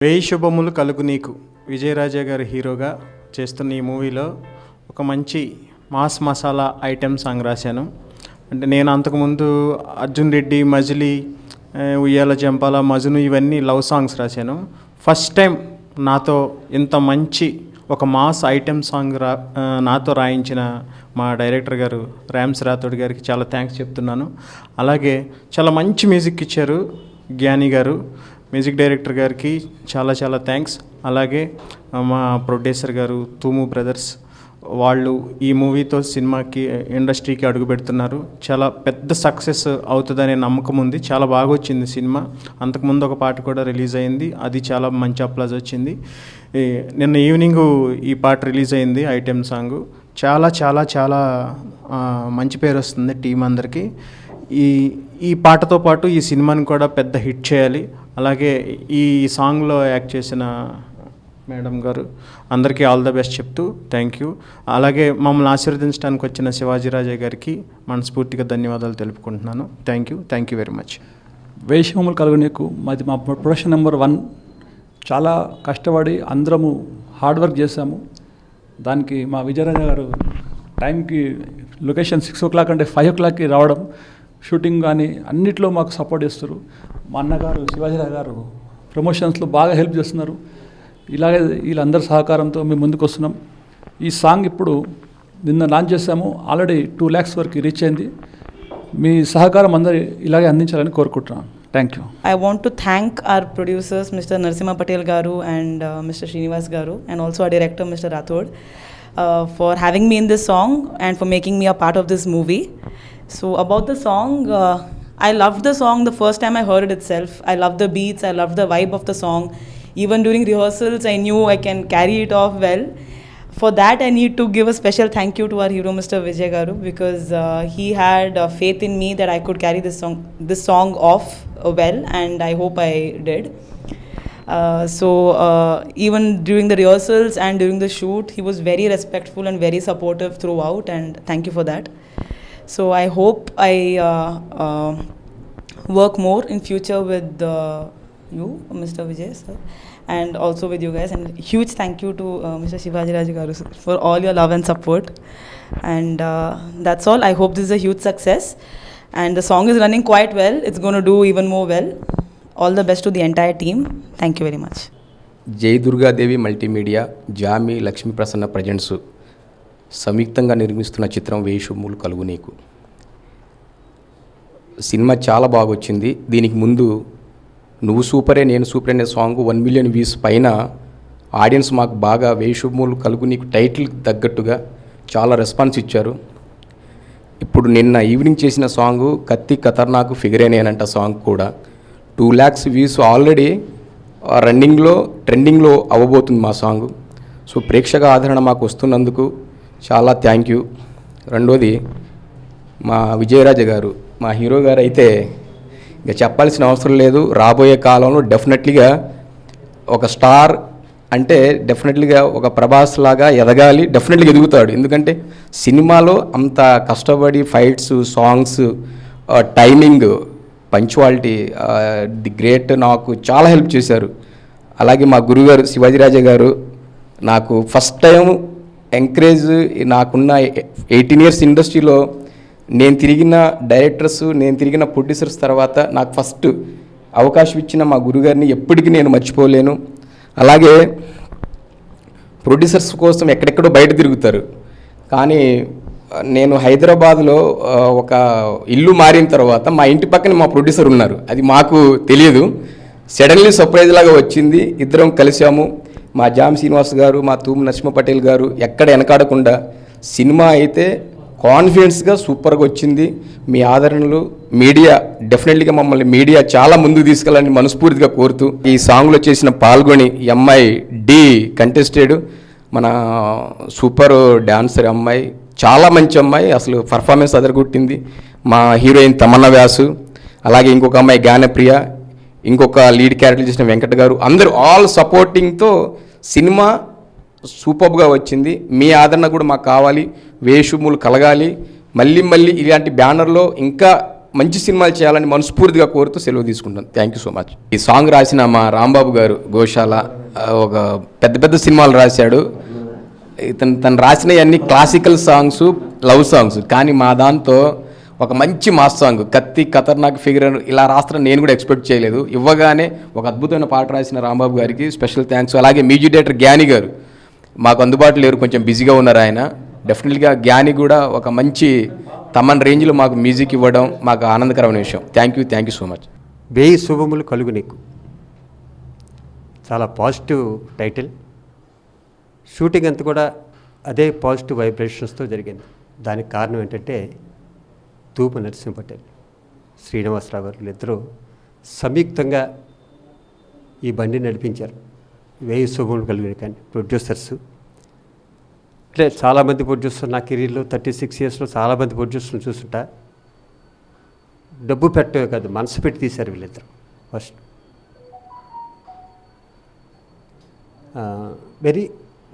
వేయి శుభములు కలుగు నీకు విజయరాజా గారు హీరోగా చేస్తున్న ఈ మూవీలో ఒక మంచి మాస్ మసాలా ఐటెం సాంగ్ రాశాను. అంటే నేను అంతకుముందు అర్జున్ రెడ్డి, మజిలీ, ఉయ్యాల జంపాల, మజును ఇవన్నీ లవ్ సాంగ్స్ రాశాను. ఫస్ట్ టైం నాతో ఇంత మంచి ఒక మాస్ ఐటెం సాంగ్ నాతో రాయించిన మా డైరెక్టర్ గారు ర్యామ్స్ రాథోడ్ గారికి చాలా థ్యాంక్స్ చెప్తున్నాను. అలాగే చాలా మంచి మ్యూజిక్ ఇచ్చారు జ్ఞాని గారు, మ్యూజిక్ డైరెక్టర్ గారికి చాలా చాలా థ్యాంక్స్. అలాగే మా ప్రొడ్యూసర్ గారు తూము బ్రదర్స్, వాళ్ళు ఈ మూవీతో సినిమాకి ఇండస్ట్రీకి అడుగు పెడుతున్నారు. చాలా పెద్ద సక్సెస్ అవుతుందనే నమ్మకం ఉంది. చాలా బాగా వచ్చింది సినిమా. అంతకుముందు ఒక పాట కూడా రిలీజ్ అయింది, అది చాలా మంచి అప్లాజ్ వచ్చింది. నిన్న ఈవినింగ్ ఈ పాట రిలీజ్ అయింది, ఐటెం సాంగ్. చాలా చాలా చాలా మంచి పేరు వస్తుంది టీం అందరికీ. ఈ పాటతో పాటు ఈ సినిమాని కూడా పెద్ద హిట్ చేయాలి. అలాగే ఈ సాంగ్లో యాక్ట్ చేసిన మేడం గారు అందరికీ ఆల్ ద బెస్ట్ చెప్తూ థ్యాంక్ యూ. అలాగే మమ్మల్ని ఆశీర్వదించడానికి వచ్చిన శివాజీరాజా గారికి మనస్ఫూర్తిగా ధన్యవాదాలు తెలుపుకుంటున్నాను. Thank you very much. వేయి శుభములు కలుగు నీకు మాది మా ప్రొడక్షన్ నెంబర్ 1. చాలా కష్టపడి అందరము హార్డ్ వర్క్ చేశాము. దానికి మా విజయరాజా గారు టైంకి లొకేషన్ 6 o'clock అంటే 5 o'clockకి రావడం, షూటింగ్ కానీ అన్నిట్లో మాకు సపోర్ట్ చేస్తారు. మా అన్నగారు శివాజీరావు గారు ప్రమోషన్స్లో బాగా హెల్ప్ చేస్తున్నారు. ఇలాగే వీళ్ళందరి సహకారంతో మేము ముందుకు వస్తున్నాం. ఈ సాంగ్ ఇప్పుడు నిన్న లాంచ్ చేసాము, ఆల్రెడీ 2 lakhs వరకు రీచ్ అయింది. మీ సహకారం అందరూ ఇలాగే అందించాలని కోరుకుంటున్నాను. Thank you. I want to thank our producers, Mr. Narasimha Patel Garu and Mr. Srinivas Garu, and also our director, Mr. Rathod, for having me in this song and for making me a part of this movie. So about the song, I loved the song the first time I heard it itself. I loved the beats, I loved the vibe of the song. Even during rehearsals, I knew I can carry it off well. For that, I need to give a special thank you to our hero, Mr. Vijay Garu, because he had faith in me that I could carry this song off well, and I hope I did. Even during the rehearsals and during the shoot, he was very respectful and very supportive throughout, and thank you for that. So I hope I work more in future with you, Mr. Vijay sir, and also with you guys. And huge thank you to Mr. Shivaji Raj Garu sir for all your love and support. And that's all. I hope this is a huge success. And the song is running quite well. It's going to do even more well. All the best to the entire team. Thank you very much. జై Durgadevi multimedia, జామి Lakshmi Prasanna presents సంయుక్తంగా నిర్మిస్తున్న చిత్రం వేయి శుభములు కలుగు నీకు. Cinema చాలా బాగా వచ్చింది. దీనికి ముందు నువ్వు సూపరే నేను సూపర్ అనే సాంగ్ 1 million views పైన ఆడియన్స్ మాకు బాగా వేయి శుభములు కలుగు నీకు టైటిల్ తగ్గట్టుగా చాలా రెస్పాన్స్ ఇచ్చారు. ఇప్పుడు నిన్న ఈవినింగ్ చేసిన సాంగ్ కత్తి ఖతర్నాకు ఫిగరేనేనంట సాంగ్ కూడా 2 lakhs views ఆల్రెడీ రన్నింగ్లో ట్రెండింగ్లో అవ్వబోతుంది మా సాంగ్. సో ప్రేక్షక ఆదరణ మాకు వస్తున్నందుకు చాలా థ్యాంక్ యూ. రెండోది మా విజయరాజ గారు, మా హీరో గారు అయితే ఇక చెప్పాల్సిన అవసరం లేదు. రాబోయే కాలంలో డెఫినెట్లీగా ఒక స్టార్ అంటే డెఫినెట్లీగా ఒక ప్రభాస్ లాగా ఎదగాలి, డెఫినెట్లీగా ఎదుగుతాడు. ఎందుకంటే సినిమాలో అంత కష్టపడి fights, songs, timing, punctuality, the great నాకు చాలా హెల్ప్ చేశారు. అలాగే మా గురుగారు శివాజీరాజా గారు నాకు ఫస్ట్ టైం ఎంకరేజ్, నాకున్న 18 years ఇండస్ట్రీలో నేను తిరిగిన డైరెక్టర్స్, నేను తిరిగిన ప్రొడ్యూసర్స్ తర్వాత నాకు ఫస్ట్ అవకాశం ఇచ్చిన మా గురుగారిని ఎప్పటికీ నేను మర్చిపోలేను. అలాగే ప్రొడ్యూసర్స్ కోసం ఎక్కడెక్కడో బయట తిరుగుతారు, కానీ నేను హైదరాబాద్లో ఒక ఇల్లు మారిన తర్వాత మా ఇంటి పక్కన మా ప్రొడ్యూసర్ ఉన్నారు. అది మాకు తెలియదు, సడన్లీ సర్ప్రైజ్ లాగా వచ్చింది. ఇద్దరం కలిసాము. మా జామ్ శ్రీనివాస్ గారు, మా తూము నరసింహ పటేల్ గారు ఎక్కడ వెనకాడకుండా సినిమా అయితే కాన్ఫిడెన్స్గా సూపర్గా వచ్చింది. మీ ఆదరణలు మీడియా డెఫినెట్లీగా మమ్మల్ని మీడియా చాలా ముందుకు తీసుకెళ్ళాలని మనస్ఫూర్తిగా కోరుతూ, ఈ సాంగ్లో చేసిన పాల్గొని ఎంఐ డి కంటెస్టెడ్ మన సూపర్ డాన్సర్ అమ్మాయి, చాలా మంచి అమ్మాయి, అసలు పర్ఫార్మెన్స్ అదరగొట్టింది. మా హీరోయిన్ తమన్నా వ్యాసు, అలాగే ఇంకొక అమ్మాయి గానప్రియ, ఇంకొక లీడ్ క్యారెక్టర్ చేసిన వెంకట గారు, అందరూ ఆల్ సపోర్టింగ్తో సినిమా సూపర్గా వచ్చింది. మీ ఆదరణ కూడా మాకు కావాలి, వేయి శుభములు కలగాలి. మళ్ళీ ఇలాంటి బ్యానర్లో ఇంకా మంచి సినిమాలు చేయాలని మనస్ఫూర్తిగా కోరుతూ సెలవు తీసుకుంటాను. Thank you so much. ఈ సాంగ్ రాసిన మా రాంబాబు గారు గోశాల ఒక పెద్ద పెద్ద సినిమాలు రాశాడు. తను రాసినవన్నీ క్లాసికల్ సాంగ్స్, లవ్ సాంగ్స్. కానీ మా దాంతో ఒక మంచి మాస్ సాంగ్ కత్తి ఖతర్నాక్ ఫిగర్ ఇలా రాస్తారని నేను కూడా ఎక్స్పెక్ట్ చేయలేదు. ఇవ్వగానే ఒక అద్భుతమైన పాట రాసిన రాంబాబు గారికి స్పెషల్ థ్యాంక్స్. అలాగే మ్యూజిక్ డైరెక్టర్ జ్ఞాని గారు మాకు అందుబాటులో లేరు, కొంచెం బిజీగా ఉన్నారు ఆయన. డెఫినెట్గా జ్ఞాని కూడా ఒక మంచి తమన్ రేంజ్లో మాకు మ్యూజిక్ ఇవ్వడం మాకు ఆనందకరమైన విషయం. Thank you so much. వేయి శుభములు కలుగు నీకు చాలా పాజిటివ్ టైటిల్. షూటింగ్ అంతా కూడా అదే పాజిటివ్ వైబ్రేషన్స్తో జరిగింది. దానికి కారణం ఏంటంటే తూపు నరసింహ పటేల్, శ్రీనివాసరావు గారు వీళ్ళిద్దరూ సంయుక్తంగా ఈ బండి నడిపించారు. వేయి శుభములు కలుగు కానీ ప్రొడ్యూసర్స్ అంటే చాలామంది ప్రొడ్యూసర్ నా కెరీర్లో 36 yearsలో చాలామంది ప్రొడ్యూసర్లు చూస్తుంటా. డబ్బు పెట్టే కాదు, మనసు పెట్టి తీశారు వీళ్ళిద్దరు. ఫస్ట్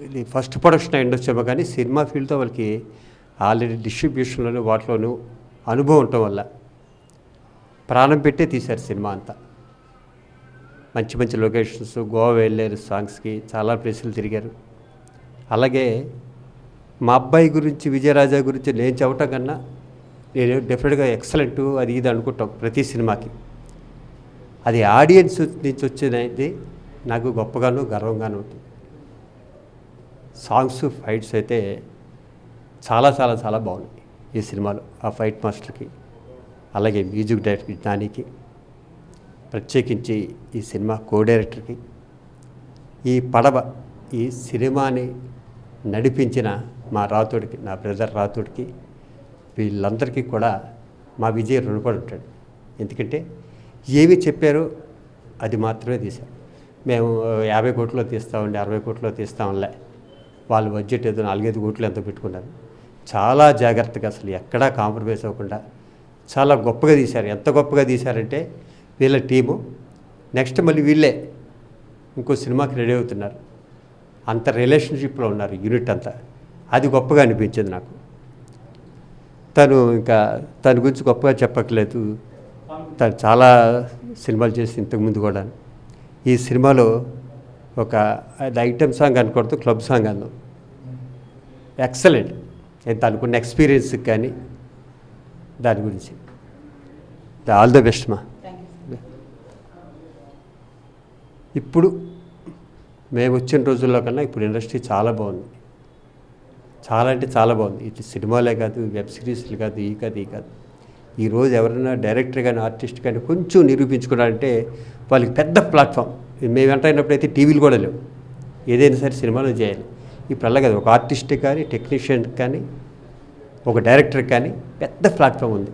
ఇది ఫస్ట్ ప్రొడక్షన్ అయి ఉండొచ్చేమో, కానీ సినిమా ఫీల్డ్తో వాళ్ళకి ఆల్రెడీ డిస్ట్రిబ్యూషన్లోనూ వాటిలోనూ అనుభవం ఉండటం వల్ల ప్రాణం పెట్టే తీశారు సినిమా అంతా. మంచి మంచి లొకేషన్స్, గోవా వెళ్ళారు సాంగ్స్కి, చాలా ప్లేసులు తిరిగారు. అలాగే మా అబ్బాయి గురించి, విజయరాజా గురించి నేను చెప్పటం కన్నా నేను డెఫినెట్గా ఎక్సలెంట్ అది ఇది అనుకుంటాం ప్రతి సినిమాకి. అది ఆడియన్స్ నుంచి వచ్చేది నాకు గొప్పగాను గర్వంగాను ఉంటుంది. సాంగ్స్, ఫైట్స్ అయితే చాలా చాలా చాలా బాగున్నాయి ఈ సినిమాలో. ఆ ఫైట్ మాస్టర్కి, అలాగే మ్యూజిక్ డైరెక్టర్ జ్ఞానికి, ప్రత్యేకించి ఈ సినిమా కో డైరెక్టర్కి, ఈ పడవ ఈ సినిమాని నడిపించిన మా రాతోడికి, నా బ్రదర్ రాతోడికి, వీళ్ళందరికీ కూడా మా విజయ్ రుణపడి ఉంటాడు. ఎందుకంటే ఏమి చెప్పారో అది మాత్రమే తీశారు. మేము 50 కోట్లో తీస్తామండి, 60 కోట్లో తీస్తాంలే, వాళ్ళు బడ్జెట్ ఏదో 4-5 కోట్లు ఎంతో పెట్టుకున్నారు. చాలా జాగ్రత్తగా, అసలు ఎక్కడా కాంప్రమైజ్ అవ్వకుండా చాలా గొప్పగా తీశారు. ఎంత గొప్పగా తీశారంటే వీళ్ళ టీము నెక్స్ట్ మళ్ళీ వీళ్ళే ఇంకో సినిమాకి రెడీ అవుతున్నారు. అంత రిలేషన్షిప్లో ఉన్నారు యూనిట్ అంతా. అది గొప్పగా అనిపించింది నాకు. తన గురించి గొప్పగా చెప్పట్లేదు, తను చాలా సినిమాలు చేసి ఇంతకుముందు కూడా. ఈ సినిమాలో ఒక ఐటమ్ సాంగ్ అనకూడదు, క్లబ్ సాంగ్ అన్నాం. ఎక్సలెంట్. తనకున్న ఎక్స్పీరియన్స్కి కానీ దాని గురించి ఆల్ ద బెస్ట్ మా. ఇప్పుడు మేము వచ్చిన రోజుల్లో కన్నా ఇప్పుడు ఇండస్ట్రీ చాలా బాగుంది. చాలా అంటే చాలా బాగుంది. ఇటు సినిమాలే కాదు, వెబ్ సిరీస్లు కాదు, ఈ కాదు. ఈరోజు ఎవరైనా డైరెక్టర్ కానీ ఆర్టిస్ట్ కానీ కొంచెం నిరూపించుకున్నారంటే వాళ్ళకి పెద్ద ప్లాట్ఫామ్. మేము ఎంటర్ అయినప్పుడైతే టీవీలు కూడా లేవు. ఏదైనా సరే సినిమాలో చేయాలి. ఇప్పుడు అలా కాదు, ఒక ఆర్టిస్ట్ కానీ, టెక్నీషియన్ కానీ, ఒక డైరెక్టర్ కానీ పెద్ద ప్లాట్ఫామ్ ఉంది.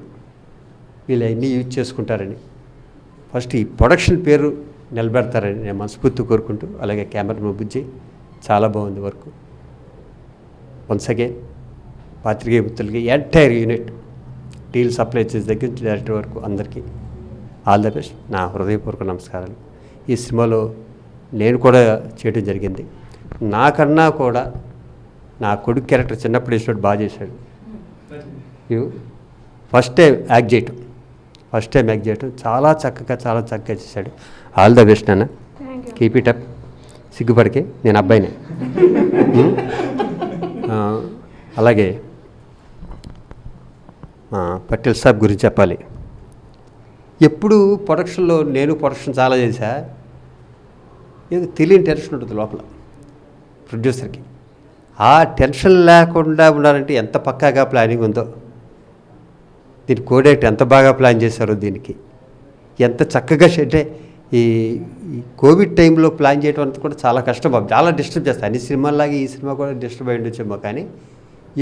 వీళ్ళు అన్నీ యూజ్ చేసుకుంటారని, ఫస్ట్ ఈ ప్రొడక్షన్ పేరు నిలబెడతారని నేను మనస్ఫూర్తి కోరుకుంటూ, అలాగే కెమెరా బుజ్జి చాలా బాగుంది వర్క్. వన్స్ అగైన్ పాత్రికేయ మిత్రులకి, ఎంటైర్ యూనిట్, డీల్ సప్లై చేసే దగ్గర నుంచి డైరెక్టర్ వరకు అందరికీ ఆల్ ద బెస్ట్, నా హృదయపూర్వక నమస్కారాలు. ఈ సినిమాలో నేను కూడా చేయడం జరిగింది. నాకన్నా కూడా నా కొడుకు క్యారెక్టర్ చిన్నప్పుడు వేసినట్టు బాగా చేశాడు. ఫస్ట్ టైం యాక్ట్ చేయటం చాలా చక్కగా చేశాడు. ఆల్ ద బెస్ట్ నాన్న, కీప్ ఇట్ అప్. సిగ్గుపడికే, నేను అబ్బాయినే. అలాగే పటేల్ సాబ్ గురించి చెప్పాలి. ఎప్పుడు ప్రొడక్షన్లో నేను ప్రొడక్షన్ చాలా చేశా, ఏదో తెలియని టెన్షన్ ఉంటుంది లోపల ప్రొడ్యూసర్కి. ఆ టెన్షన్ లేకుండా ఉండాలంటే ఎంత పక్కాగా ప్లానింగ్ ఉందో, దీని కోడేట్ ఎంత బాగా ప్లాన్ చేశారో, దీనికి ఎంత చక్కగా అంటే ఈ కోవిడ్ టైంలో ప్లాన్ చేయడం అంతా కూడా చాలా కష్టం. చాలా డిస్టర్బ్ చేస్తాయి. అన్ని సినిమాల్లాగే ఈ సినిమా కూడా డిస్టర్బ్ అయి ఉండొచ్చేమో, కానీ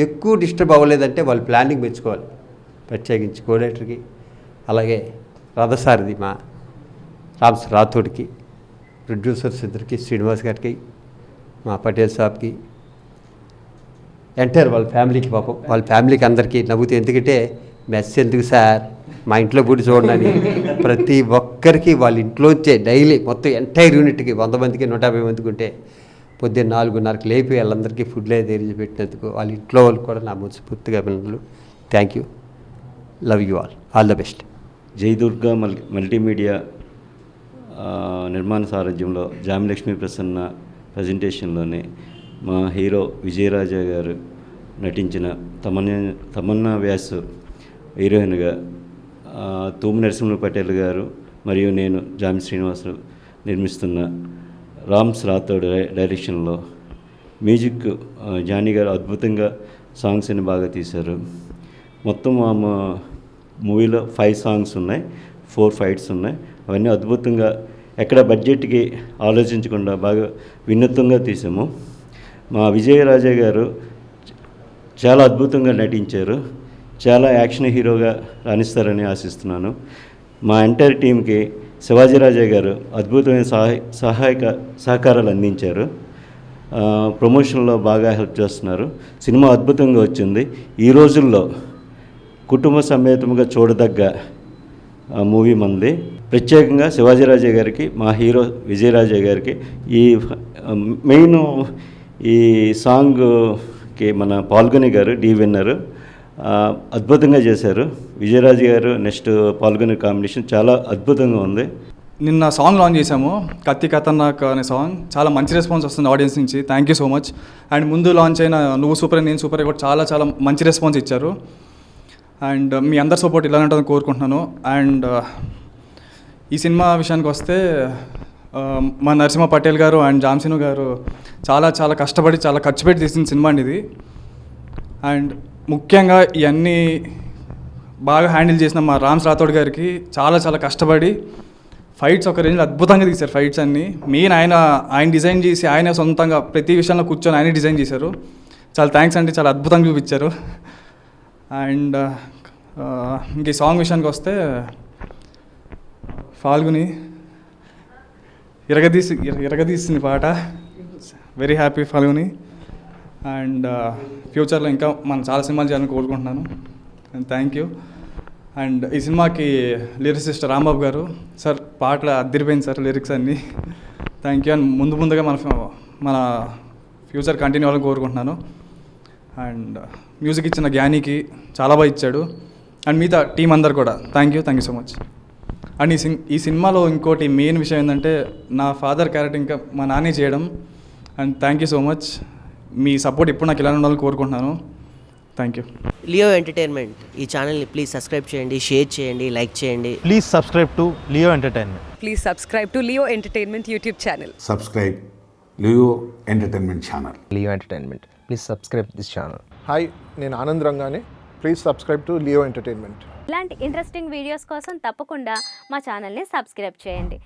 ఎక్కువ డిస్టర్బ్ అవ్వలేదంటే వాళ్ళు ప్లానింగ్ మెచ్చుకోవాలి. ప్రత్యేకించి కోడేటర్కి, అలాగే రథసారథి మా రాథోడ్కి, ప్రొడ్యూసర్స్ ఇద్దరికి, శ్రీనివాస్ గారికి, మా పటేల్ సాబ్కి, ఎంటైర్ వాళ్ళ ఫ్యామిలీకి, పాపం వాళ్ళ ఫ్యామిలీకి అందరికీ నవ్వుతూ. ఎందుకంటే మెస్ ఎందుకు సార్, మా ఇంట్లో పూడి చూడండి, ప్రతి ఒక్కరికి వాళ్ళ ఇంట్లోంచే డైలీ మొత్తం ఎంటైర్ యూనిట్కి 100 మందికి 150 మందికి ఉంటే పొద్దున్న 4:30కి లేపి వాళ్ళందరికీ ఫుడ్లే తెరిచి పెట్టినందుకు వాళ్ళ ఇంట్లో వాళ్ళు కూడా నా మనస్ఫూర్తిగా అభినందనలు. Thank you, love you all the best. Jayadurga multimedia నిర్మాణ సారథ్యంలో జామిలక్ష్మి ప్రసన్న ప్రజెంటేషన్లోనే మా హీరో విజయరాజా గారు నటించిన తమన్నా వ్యాస్ హీరోయిన్గా తూము నరసింహ పటేల్ గారు మరియు నేను జామి శ్రీనివాసు నిర్మిస్తున్న రామ్స్ రాథోడ్ డైరెక్షన్లో మ్యూజిక్ జానీ గారు అద్భుతంగా సాంగ్స్ అని బాగా తీశారు. మొత్తం ఆ మూవీలో 5 సాంగ్స్ ఉన్నాయి, 4 ఫైట్స్ ఉన్నాయి. అవన్నీ అద్భుతంగా ఎక్కడ బడ్జెట్కి ఆలోచించకుండా బాగా వినూత్నంగా తీసాము. మా విజయరాజా గారు చాలా అద్భుతంగా నటించారు. చాలా యాక్షన్ హీరోగా రాణిస్తారని ఆశిస్తున్నాను. మా ఎంటైర్ టీంకి శివాజీరాజా గారు అద్భుతమైన సహకారాలు అందించారు. ప్రమోషన్లో బాగా హెల్ప్ చేస్తున్నారు. సినిమా అద్భుతంగా వచ్చింది. ఈ రోజుల్లో కుటుంబ సమేతంగా చూడదగ్గ మూవీ మంది. ప్రత్యేకంగా శివాజీరాజా గారికి, మా హీరో విజయరాజా గారికి ఈ మెయిన్ ఈ సాంగ్కి మన పాల్గొని గారు డీ విన్నరు అద్భుతంగా చేశారు. విజయరాజు గారు నెక్స్ట్ పాల్గొని కాంబినేషన్ చాలా అద్భుతంగా ఉంది. నిన్న సాంగ్ లాంచ్ చేశాము, కత్తి ఖతర్నాక్ అనే సాంగ్. చాలా మంచి రెస్పాన్స్ వస్తుంది ఆడియన్స్ నుంచి. Thank you so much. And ముందు లాంచ్ అయిన నువ్వు సూపర్ నేను సూపర్ కూడా చాలా చాలా మంచి రెస్పాన్స్ ఇచ్చారు. అండ్ మీ అందరి సపోర్ట్ ఇలానే ఉంటుందని కోరుకుంటున్నాను. అండ్ ఈ సినిమా విషయానికి వస్తే మా నరసింహ పటేల్ గారు అండ్ జామ్సిను గారు చాలా చాలా కష్టపడి చాలా ఖర్చు పెట్టి తీసిన సినిమా అండి ఇది. అండ్ ముఖ్యంగా ఇవన్నీ బాగా హ్యాండిల్ చేసిన మా రామ్స్ రాథోడ్ గారికి చాలా చాలా కష్టపడి ఫైట్స్ ఒక రేంజ్లో అద్భుతంగా తీశారు. ఫైట్స్ అన్నీ మెయిన్ ఆయన డిజైన్ చేసి ఆయన సొంతంగా ప్రతి విషయంలో కూర్చొని ఆయనే డిజైన్ చేశారు. చాలా థ్యాంక్స్ అండి, చాలా అద్భుతంగా చూపించారు. అండ్ ఇంక ఈ సాంగ్ విషయానికి వస్తే ఫాల్గుని ఇరగదీసింది పాట. Very happy Phalguni. అండ్ ఫ్యూచర్లో ఇంకా మనం చాలా సినిమాలు చేయాలని కోరుకుంటున్నాను. And thank you. అండ్ ఈ సినిమాకి లిరిసిస్ట్ రాంబాబు గారు సార్, పాటలు అద్దరిపోయింది సార్ లిరిక్స్ అన్నీ. Thank you. అండ్ ముందుగా మన ఫ్యూచర్ కంటిన్యూ అవ్వాలని కోరుకుంటున్నాను. అండ్ మ్యూజిక్ ఇచ్చిన జ్ఞానికి చాలా బాగా ఇచ్చాడు. అండ్ మిగతా టీం అందరు కూడా thank you so much. And ఈ సినిమాలో ఇంకోటి మెయిన్ విషయం ఏంటంటే నా ఫాదర్ క్యారెక్టర్ ఇంకా మా నాన్నే చేయడం. And thank you so much. Me support ఎప్పుడు నాకు ఇలా ఉండాలని కోరుకుంటున్నాను. Thank you. లియో ఎంటర్టైన్మెంట్ ఈ ఛానల్ని ప్లీజ్ సబ్స్క్రైబ్ చేయండి, షేర్ చేయండి, లైక్ చేయండి. Please subscribe to Leo Entertainment. Please subscribe to Leo Entertainment YouTube channel. Subscribe Leo Entertainment channel. Leo Entertainment. Please subscribe this channel. Hi, నేను ఆనంద్ రంగానే. Please subscribe to Leo entertainment. ఇలాంటి interesting videos కోసం తప్పకుండా మా ఛానల్ని subscribe చేయండి.